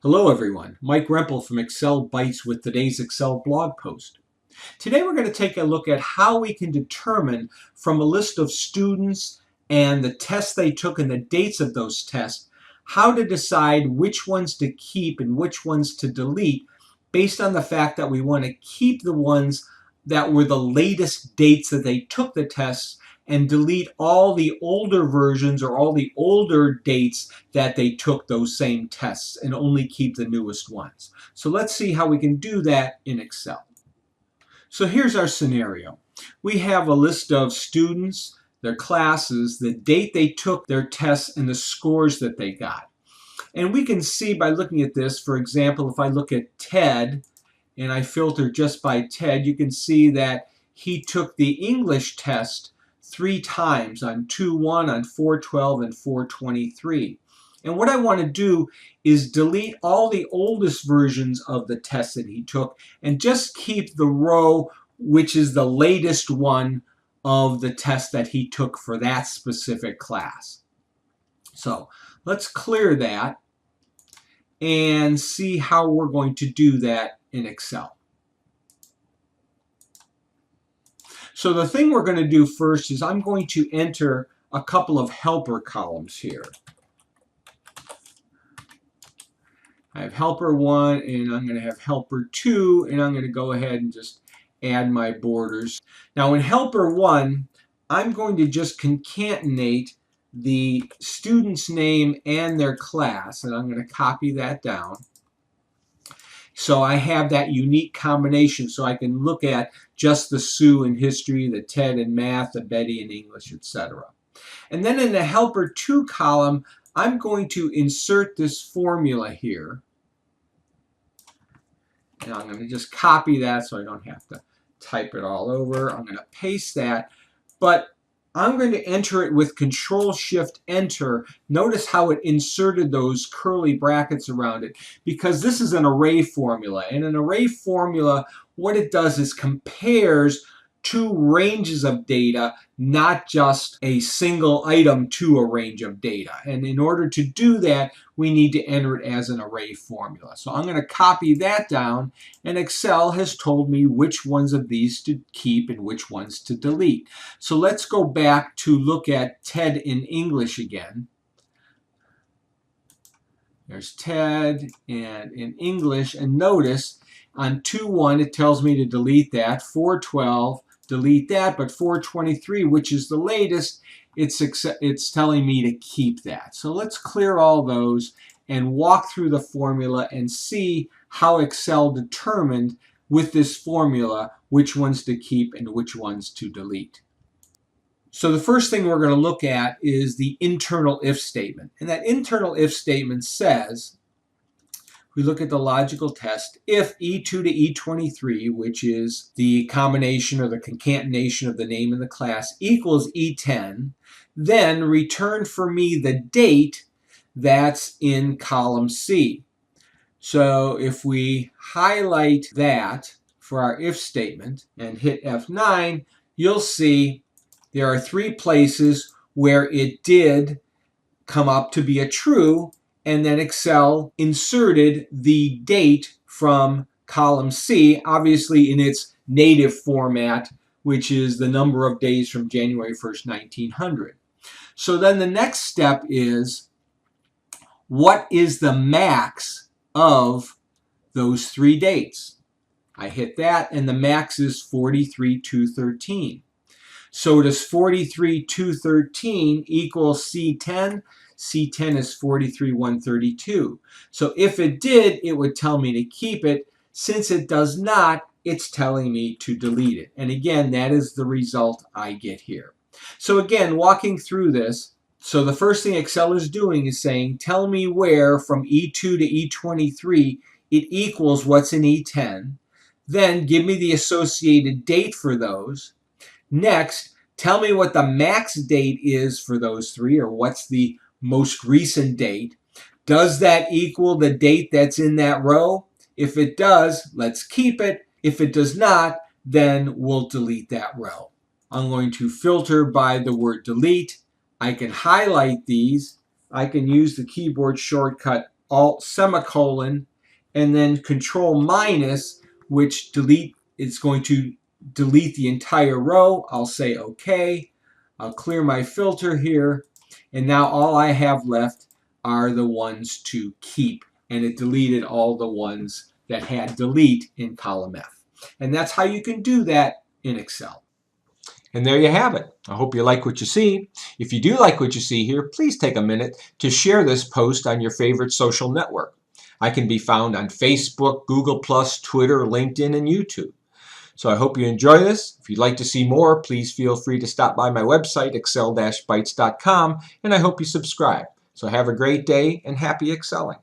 Hello everyone, Mike Rempel from Excel Bytes with today's Excel blog post. Today we're going to take a look at how we can determine from a list of students and the tests they took and the dates of those tests, how to decide which ones to keep and which ones to delete based on the fact that we want to keep the ones that were the latest dates that they took the tests and delete all the older versions or all the older dates that they took those same tests and only keep the newest ones. So let's see how we can do that in Excel. So here's our scenario. We have a list of students, their classes, the date they took their tests, and the scores that they got. And we can see by looking at this, for example, if I look at Ted and I filter just by Ted, you can see that he took the English test 3 times on 2-1, on 4-12, and 4-23. And what I want to do is delete all the oldest versions of the test that he took and just keep the row which is the latest one of the test that he took for that specific class. So let's clear that and see how we're going to do that in Excel. So the thing we're going to do first is I'm going to enter a couple of helper columns here. I have helper 1 and I'm going to have helper 2, and I'm going to go ahead and just add my borders. Now in helper 1, I'm going to just concatenate the student's name and their class, and I'm going to copy that down. So I have that unique combination, so I can look at just the Sue in history, the Ted in math, the Betty in English, etc. And then in the helper 2 column, I'm going to insert this formula here. And I'm going to just copy that so I don't have to type it all over. I'm going to paste that, but I'm going to enter it with Control-Shift-Enter. Notice how it inserted those curly brackets around it, because this is an array formula. And an array formula, what it does is compares 2 ranges of data, not just a single item to a range of data. And in order to do that, we need to enter it as an array formula. So I'm going to copy that down, and Excel has told me which ones of these to keep and which ones to delete. So let's go back to look at Ted in English again. There's Ted and in English, and notice on 2-1 it tells me to delete that. 4-12, delete that, but 4-23, which is the latest, it's telling me to keep that. So let's clear all those and walk through the formula and see how Excel determined with this formula which ones to keep and which ones to delete. So the first thing we're going to look at is the internal if statement. And that internal if statement says, we look at the logical test, if E2 to E23, which is the combination or the concatenation of the name and the class, equals E10, then return for me the date that's in column C. So if we highlight that for our if statement and hit F9, you'll see there are 3 places where it did come up to be a true, and then Excel inserted the date from column C, obviously in its native format, which is the number of days from January 1st, 1900. So then the next step is, what is the max of those 3 dates? I hit that, and the max is 43,213. So does 43,213 equal C10? C10 is 43,132. So if it did, it would tell me to keep it. Since it does not, it's telling me to delete it. And again, that is the result I get here. So again, walking through this, so the first thing Excel is doing is saying, tell me where from E2 to E23 it equals what's in E10. Then give me the associated date for those. Next, tell me what the max date is for those 3, or what's the most recent date. Does that equal the date that's in that row? If it does, let's keep it. If it does not, then we'll delete that row. I'm going to filter by the word delete. I can highlight these. I can use the keyboard shortcut Alt semicolon, and then Control minus, which is going to delete the entire row. I'll say OK. I'll clear my filter here, and now all I have left are the ones to keep, and it deleted all the ones that had delete in column F. And that's how you can do that in Excel. And there you have it. I hope you like what you see. If you do like what you see here, please take a minute to share this post on your favorite social network. I can be found on Facebook, Google+, Twitter, LinkedIn, and YouTube. So I hope you enjoy this. If you'd like to see more, please feel free to stop by my website, excel-bytes.com, and I hope you subscribe. So have a great day and happy excelling.